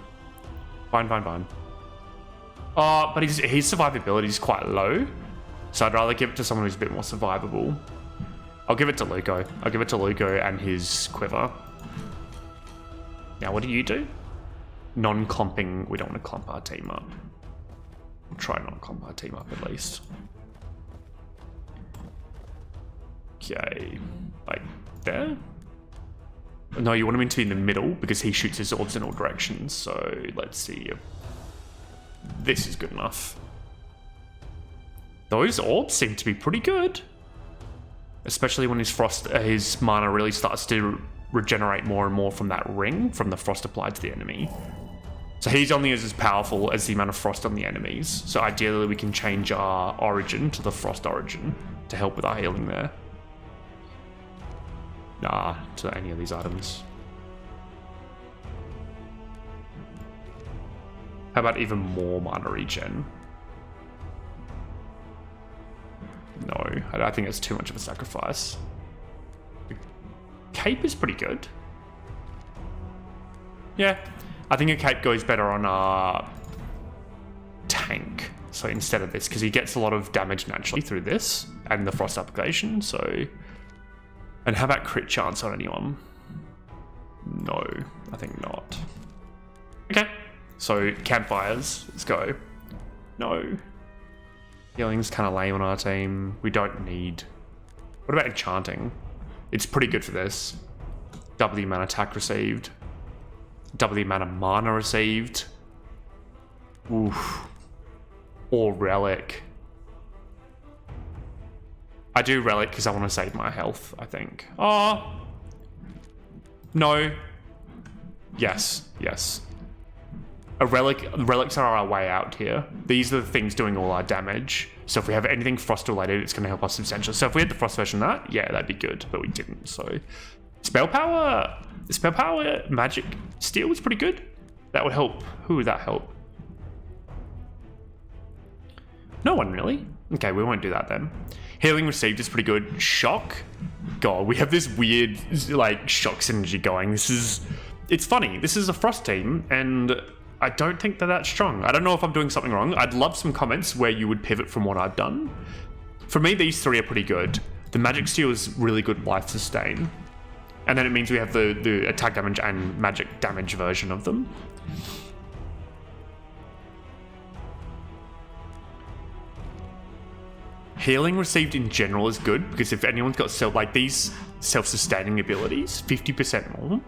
Fine. But his survivability is quite low. So I'd rather give it to someone who's a bit more survivable. I'll give it to Luco. I'll give it to Luco and his quiver. Now, what do you do? Non-comping. We don't want to clump our team up. We'll try not to clump our team up at least. Okay. Like there? No, you want him to be in the middle because he shoots his orbs in all directions. So let's see if this is good enough. Those orbs seem to be pretty good. especially when his mana really starts to regenerate more and more from that ring, from the frost applied to the enemy. So he's only as powerful as the amount of frost on the enemies. So ideally we can change our origin to the frost origin to help with our healing there. Nah, to any of these items. How about even more mana regen? No, I think it's too much of a sacrifice. The cape is pretty good. Yeah, I think a cape goes better on our tank. So instead of this, because he gets a lot of damage naturally through this and the frost application, so... And how about crit chance on anyone? No, I think not. Okay, so campfires, let's go. No. Healing's kind of lame on our team. We don't need... What about enchanting? It's pretty good for this. Double the amount of attack received. Double the amount of mana received. Oof. Or relic. I do relic because I want to save my health, I think. Oh. No. Yes, yes. Relics are our way out here. These are the things doing all our damage. So if we have anything frost related, it's going to help us substantially. So if we had the frost version of that, yeah, that'd be good, but we didn't. So spell power, magic steel was pretty good. That would help. Who would that help? No one really. Okay, we won't do that then. Healing received is pretty good. Shock. God, we have this weird like shock synergy going. It's funny. This is a frost team and I don't think they're that strong. I don't know if I'm doing something wrong. I'd love some comments where you would pivot from what I've done. For me, these three are pretty good. The magic steel is really good life sustain. And then it means we have the attack damage and magic damage version of them. Healing received in general is good because if anyone's got these self-sustaining abilities, 50% more,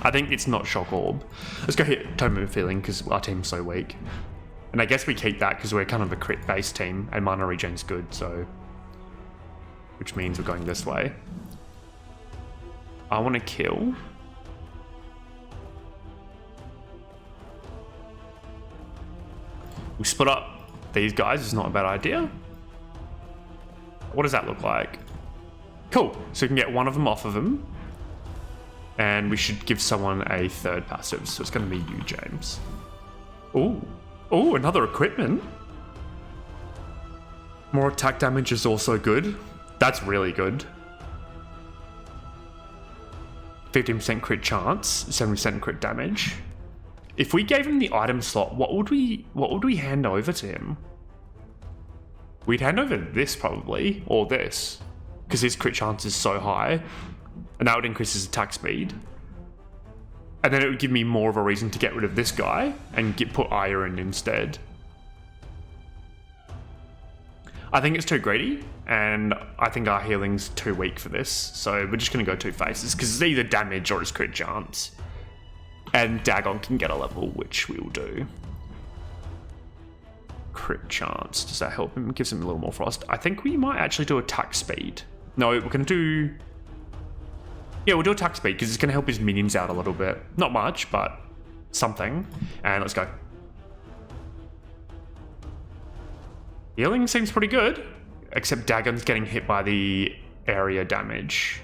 I think it's not shock orb. Let's go hit Tome of Feeling because our team's so weak. And I guess we keep that because we're kind of a crit-based team and mana regen's good, so... Which means we're going this way. I want to kill... We split up these guys, it's not a bad idea. What does that look like? Cool, so we can get one of them off of him. And we should give someone a third passive, so it's going to be you, James. Ooh. Ooh, another equipment. More attack damage is also good. That's really good. 15% crit chance, 70% crit damage. If we gave him the item slot, what would we hand over to him? We'd hand over this probably, or this, because his crit chance is so high. And that would increase his attack speed. And then it would give me more of a reason to get rid of this guy and put Aya in instead. I think it's too greedy, and I think our healing's too weak for this. So we're just going to go two faces, because it's either damage or it's crit chance. And Dagon can get a level, which we will do. Crit chance, does that help him? Gives him a little more frost. I think we might actually do attack speed. No, we're going to do... Yeah, we'll do attack speed because it's going to help his minions out a little bit. Not much, but something. And let's go. Healing seems pretty good, except Dagon's getting hit by the area damage.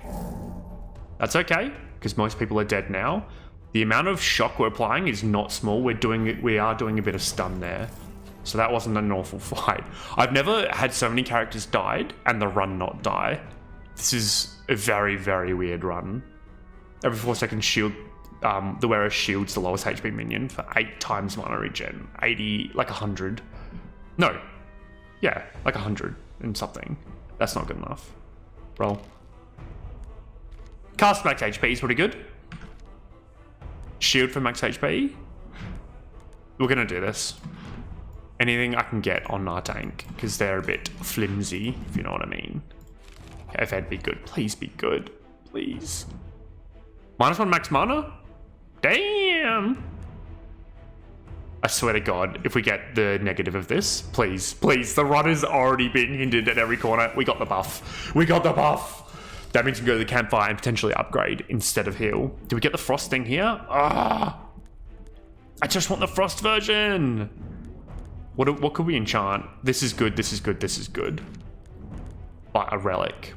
That's okay, because most people are dead now. The amount of shock we're applying is not small. We are doing a bit of stun there. So that wasn't an awful fight. I've never had so many characters died and the run not die. This is a very, very weird run. Every 4 seconds shield, the wearer shields the lowest HP minion for 8 times mana regen. 80, like 100. No. Yeah, like 100 and something. That's not good enough. Roll. Cast max HP is pretty good. Shield for max HP. We're gonna do this. Anything I can get on our tank, because they're a bit flimsy, if you know what I mean. Okay, if that'd be good. Please be good. Please. -1 max mana? Damn! I swear to God, if we get the negative of this, please, please. The run has already been hindered at every corner. We got the buff. We got the buff. That means we can go to the campfire and potentially upgrade instead of heal. Do we get the frost thing here? Ah! I just want the frost version! What could we enchant? This is good, this is good, this is good. Like a relic.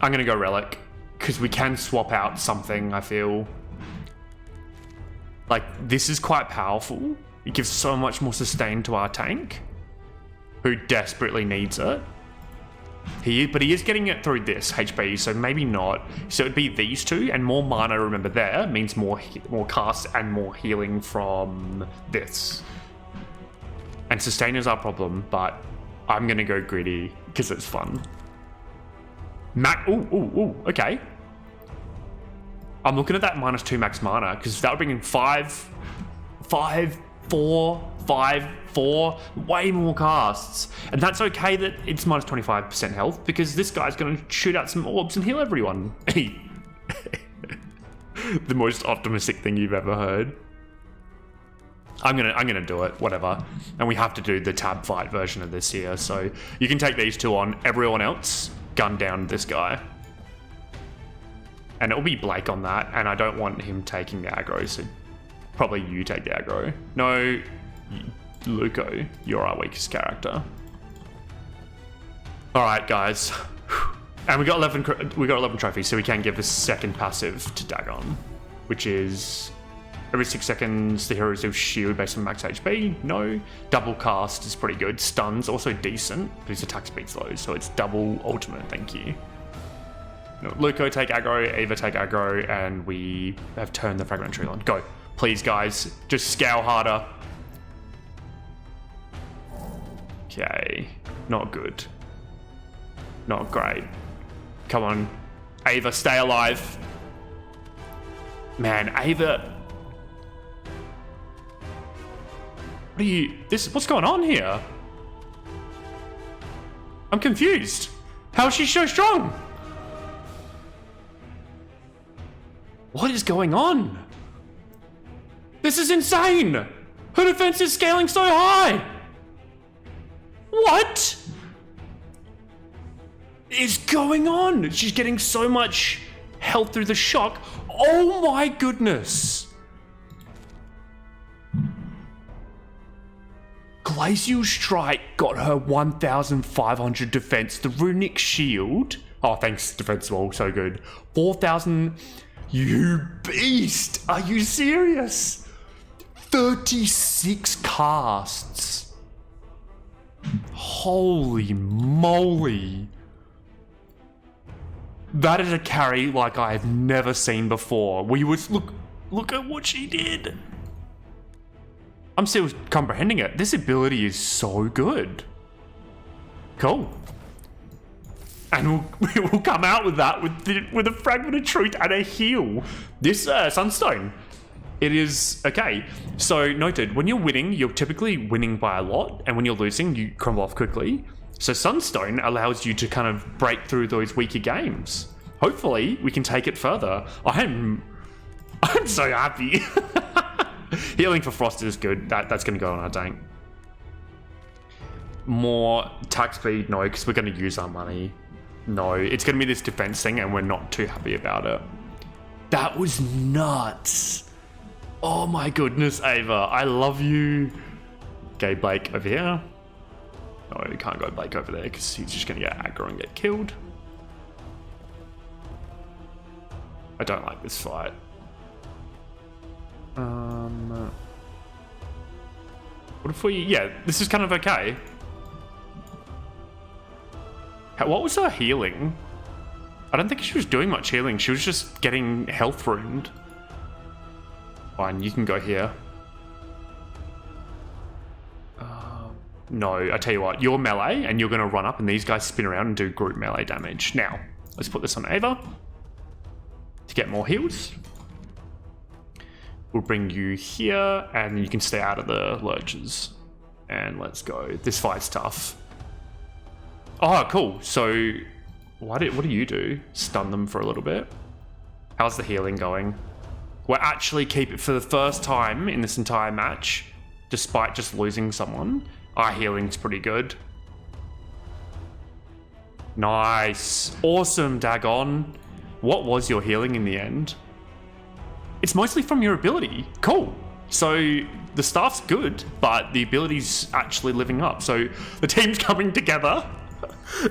I'm gonna go relic, because we can swap out something, I feel. Like, this is quite powerful. It gives so much more sustain to our tank, who desperately needs it. But he is getting it through this HP, so maybe not. So it'd be these two, and more mana, remember there, means more cast and more healing from this. And sustain is our problem, but I'm gonna go greedy, because it's fun. Ooh, okay. I'm looking at that -2 max mana, because that would bring in 5, 4, 5, 4, way more casts. And that's okay that it's -25% health, because this guy's gonna shoot out some orbs and heal everyone. The most optimistic thing you've ever heard. I'm gonna do it, whatever. And we have to do the tab fight version of this here, so you can take these two on. Everyone else, gun down this guy. And it'll be Blake on that, and I don't want him taking the aggro, so probably you take the aggro. No, Luco, you're our weakest character. All right, guys. And we got 11 trophies, so we can give a second passive to Dagon, which is every 6 seconds the hero receives shield based on max HP. No. Double cast is pretty good. Stuns also decent, but his attack speed's low, so it's double ultimate. Thank you. No, Luco take aggro, Eva take aggro, and we have turned the fragmentary on. Go. Please, guys. Just scale harder. Okay. Not good. Not great. Come on. Ava, stay alive. Man, Ava... What's going on here? I'm confused. How is she so strong? What is going on? This is insane! Her defense is scaling so high! What is going on? She's getting so much health through the shock. Oh my goodness! Glacial Strike got her 1,500 defense. The Runic Shield... Oh, thanks, defense wall, so good. 4,000... You beast! Are you serious? 36 casts. Holy moly. That is a carry like I have never seen before. Look at what she did. I'm still comprehending it. This ability is so good. Cool. And we'll come out with that with a fragment of truth and a heal. This Sunstone, it is okay. So noted, when you're winning, you're typically winning by a lot, and when you're losing, you crumble off quickly. So Sunstone allows you to kind of break through those weaker games. Hopefully, we can take it further. I'm so happy. Healing for Frost is good. That's going to go on our tank. More attack speed, no, because we're going to use our money. No, it's going to be this defense thing, and we're not too happy about it. That was nuts. Oh my goodness, Ava. I love you. Okay, Blake over here. No, we can't go Blake over there, because he's just going to get aggro and get killed. I don't like this fight. What if we... Yeah, this is kind of okay. What was her healing? I don't think she was doing much healing. She was just getting health ruined. Fine, you can go here. No, I tell you what. You're melee, and you're going to run up, and these guys spin around and do group melee damage. Now, let's put this on Ava to get more heals. We'll bring you here, and you can stay out of the lurches. And let's go. This fight's tough. Oh, cool. So, what do you do? Stun them for a little bit. How's the healing going? We'll actually keep it for the first time in this entire match, despite just losing someone. Our healing's pretty good. Nice. Awesome, Dagon. What was your healing in the end? It's mostly from your ability. Cool. So the staff's good, but the ability's actually living up. So the team's coming together.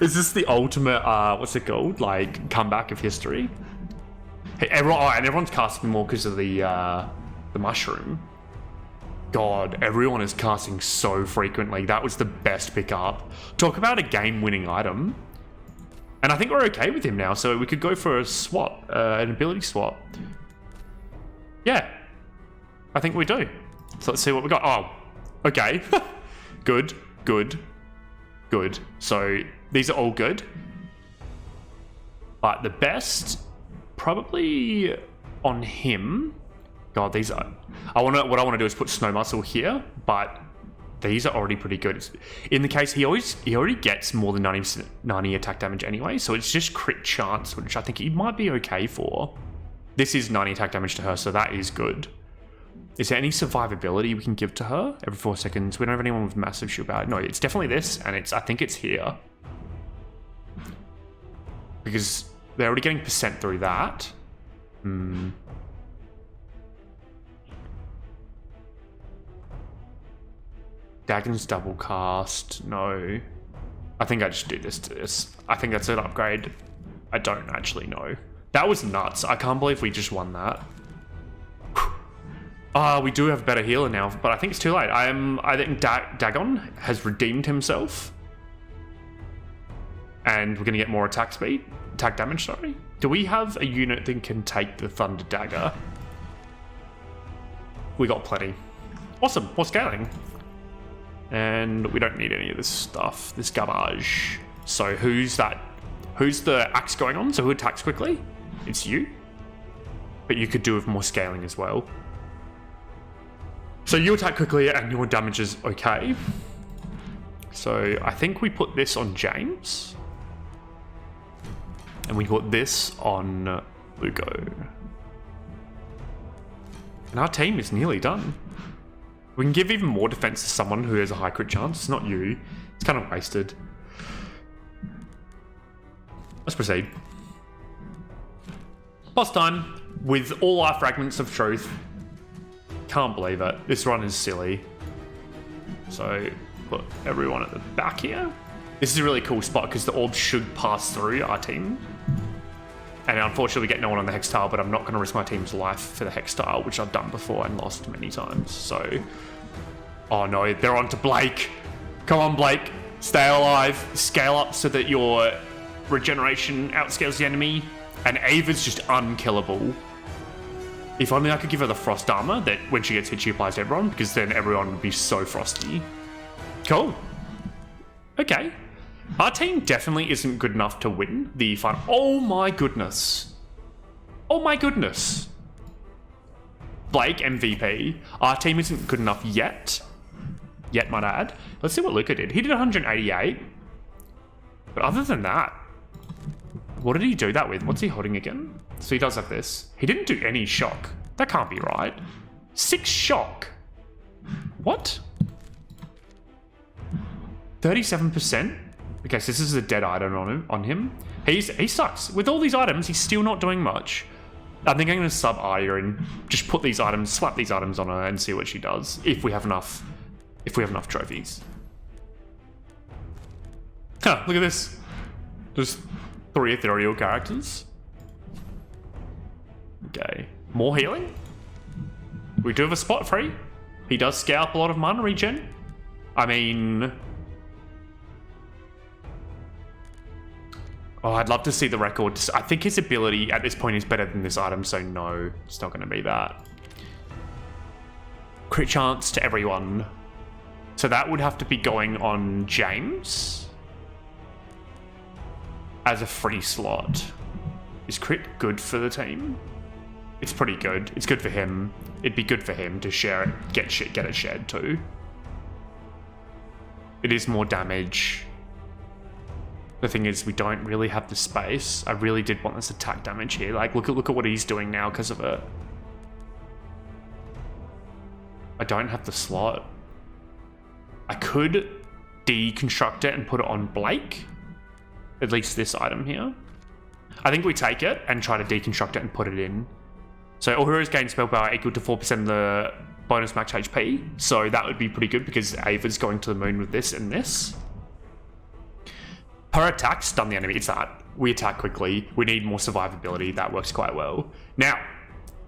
Is this the ultimate, what's it called? Like, comeback of history? Hey, and everyone's casting more because of the mushroom. God, everyone is casting so frequently. That was the best pickup. Talk about a game-winning item. And I think we're okay with him now, so we could go for a swap, an ability swap. Yeah, I think we do. So let's see what we got. Oh, okay. Good, good, good. So these are all good. But the best, probably on him. God, these are... what I want to do is put Snow Muscle here, but these are already pretty good. In the case, he already gets more than 90 attack damage anyway, so it's just crit chance, which I think he might be okay for. This is 90 attack damage to her, so that is good. Is there any survivability we can give to her every 4 seconds? We don't have anyone with massive shield power. No, it's definitely this, and I think it's here. Because they're already getting percent through that. Dagon's double cast. No. I think I just do this to this. I think that's an upgrade. I don't actually know. That was nuts. I can't believe we just won that. We do have a better healer now, but I think it's too late. I think Dagon has redeemed himself. And we're going to get more attack speed. Attack damage, sorry. Do we have a unit that can take the Thunder Dagger? We got plenty. Awesome. More scaling. And we don't need any of this stuff. This garbage. So who's that? Who's the axe going on? So who attacks quickly? It's you. But you could do with more scaling as well. So you attack quickly and your damage is okay. So I think we put this on James. And we put this on Lugo. And our team is nearly done. We can give even more defense to someone who has a high crit chance. It's not you. It's kind of wasted. Let's proceed. Boss time with all our fragments of truth. Can't believe it. This run is silly. So put everyone at the back here. This is a really cool spot because the orb should pass through our team. And unfortunately we get no one on the Hex Tile, but I'm not going to risk my team's life for the Hex Tile, which I've done before and lost many times. So, oh no, they're on to Blake. Come on, Blake. Stay alive. Scale up so that your regeneration outscales the enemy. And Ava's just unkillable. If only I could give her the frost armor that when she gets hit, she applies to everyone, because then everyone would be so frosty. Cool. Okay. Our team definitely isn't good enough to win the final. Oh my goodness. Oh my goodness. Blake MVP. Our team isn't good enough yet. Yet, might I add. Let's see what Luca did. He did 188. But other than that, what did he do that with? What's he holding again? So he does have this. He didn't do any shock. That can't be right. 6 shock. What? 37%? Okay, so this is a dead item on him. He sucks. With all these items, he's still not doing much. I think I'm going to sub Arya and just put these items, slap these items on her and see what she does. If we have enough trophies. Huh, look at this. Just 3 ethereal characters. Okay. More healing? We do have a spot free. He does scalp a lot of mana regen. I mean... Oh, I'd love to see the record. I think his ability at this point is better than this item, so no, it's not going to be that. Crit chance to everyone. So that would have to be going on James as a free slot. Is crit good for the team? It's pretty good. It's good for him. It'd be good for him to share it, get it shared too. It is more damage. The thing is, we don't really have the space. I really did want this attack damage here. Like, look at what he's doing now because of it. I don't have the slot. I could deconstruct it and put it on Blake. At least this item here. I think we take it and try to deconstruct it and put it in. So all heroes gain spell power equal to 4% of the bonus max HP. So that would be pretty good because Ava's going to the moon with this and this. Per attack, stun the enemy. It's that. We attack quickly. We need more survivability. That works quite well. Now,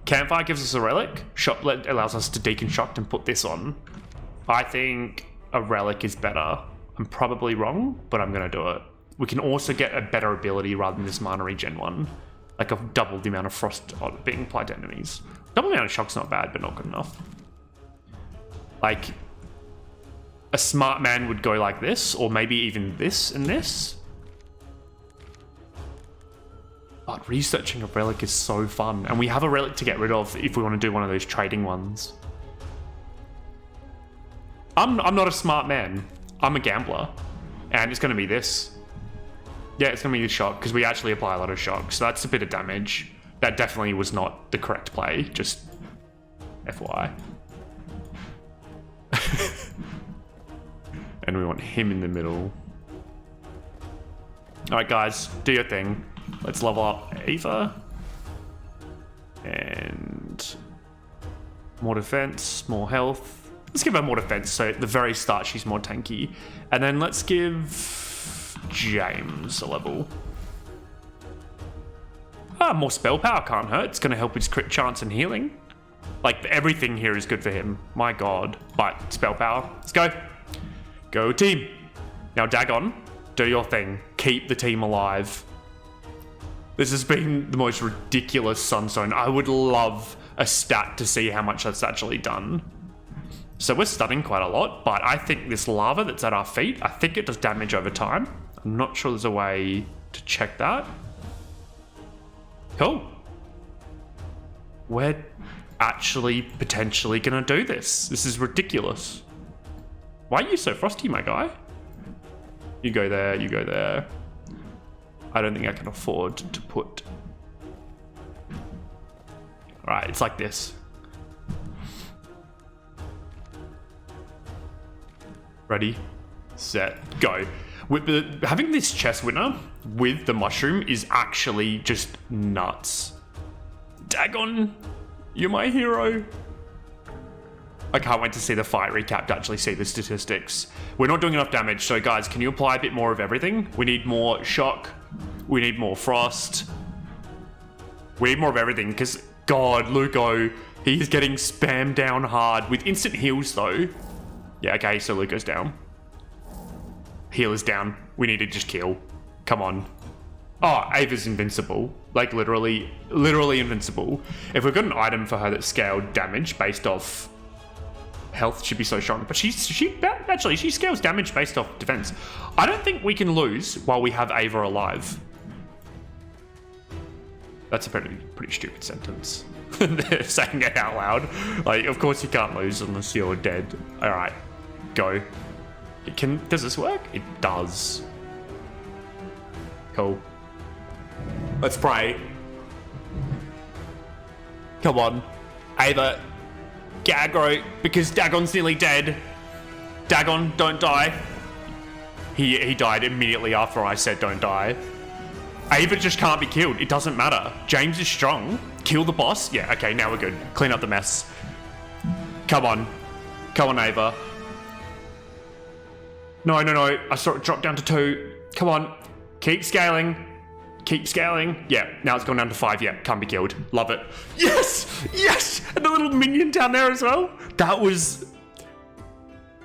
Campfire gives us a relic. Shotlet allows us to deconstruct and put this on. I think a relic is better. I'm probably wrong, but I'm going to do it. We can also get a better ability rather than this mana regen one. Like a double the amount of frost being applied to enemies. Double the amount of shock's not bad, but not good enough. Like, a smart man would go like this, or maybe even this and this. But researching a relic is so fun, and we have a relic to get rid of if we want to do one of those trading ones. I'm not a smart man. I'm a gambler, and it's going to be this. Yeah, it's going to be the shock, because we actually apply a lot of shock, so that's a bit of damage. That definitely was not the correct play, just FYI. And we want him in the middle. Alright guys, do your thing. Let's level up Ava. And more defense, more health. Let's give her more defense, so at the very start she's more tanky. And then let's give James a level. More spell power can't hurt. It's going to help his crit chance and healing. Like, everything here is good for him. My god. But spell power. Let's go. Go team. Now Dagon, do your thing. Keep the team alive. This has been the most ridiculous Sunstone. I would love a stat to see how much that's actually done. So we're stunning quite a lot, but I think this lava that's at our feet, I think it does damage over time. I'm not sure there's a way to check that. Cool. We're actually potentially gonna do this. This is ridiculous. Why are you so frosty, my guy? You go there, you go there. I don't think I can afford to put... Alright, it's like this. Ready, set, go. With having this chest winner with the mushroom is actually just nuts. Dagon, you're my hero. I can't wait to see the fight recap to actually see the statistics. We're not doing enough damage, so guys, can you apply a bit more of everything? We need more shock. We need more frost. We need more of everything, because, God, Luco, he's getting spammed down hard with instant heals, though. Yeah, okay, so Luco's down. Heal is down. We need to just kill. Come on. Oh, Ava's invincible. Like, literally invincible. If we've got an item for her that's scaled damage based off health, she'd be so strong. But she scales damage based off defense. I don't think we can lose while we have Ava alive. That's a pretty stupid sentence. They're saying it out loud. Like, of course you can't lose unless you're dead. All right, go. Does this work? It does. Cool. Let's pray. Come on, Ava. Get aggro, because Dagon's nearly dead. Dagon, don't die. He died immediately after I said don't die. Ava just can't be killed. It doesn't matter. James is strong. Kill the boss. Yeah, okay, now we're good. Clean up the mess. Come on. Come on, Ava. No. I saw it drop down to 2. Come on. Keep scaling. Keep scaling. Yeah, now it's gone down to 5. Yeah, can't be killed. Love it. Yes! Yes! And the little minion down there as well. That was...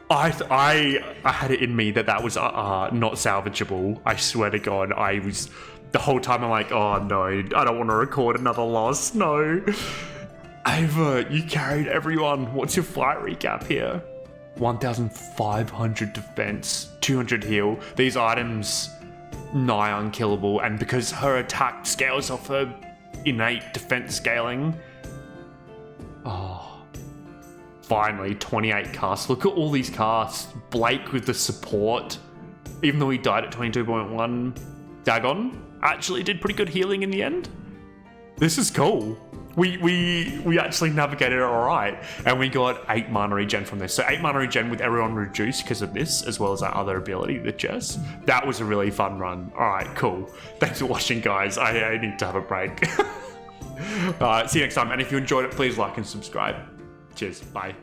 I had it in me that was not salvageable. I swear to God, I was... The whole time I'm like, oh no, I don't want to record another loss. No. Ava, you carried everyone. What's your fight recap here? 1,500 defense, 200 heal. These items... nigh unkillable, and because her attack scales off her innate defense scaling. Oh, finally 28 casts. Look at all these casts. Blake with the support, even though he died at 22.1. Dagon actually did pretty good healing in the end. This is cool. we actually navigated it alright. And we got 8 mana regen from this. So 8 mana regen with everyone reduced because of this, as well as that other ability, the Jess. That was a really fun run. Alright, cool. Thanks for watching, guys. I need to have a break. See you next time. And if you enjoyed it, please like and subscribe. Cheers. Bye.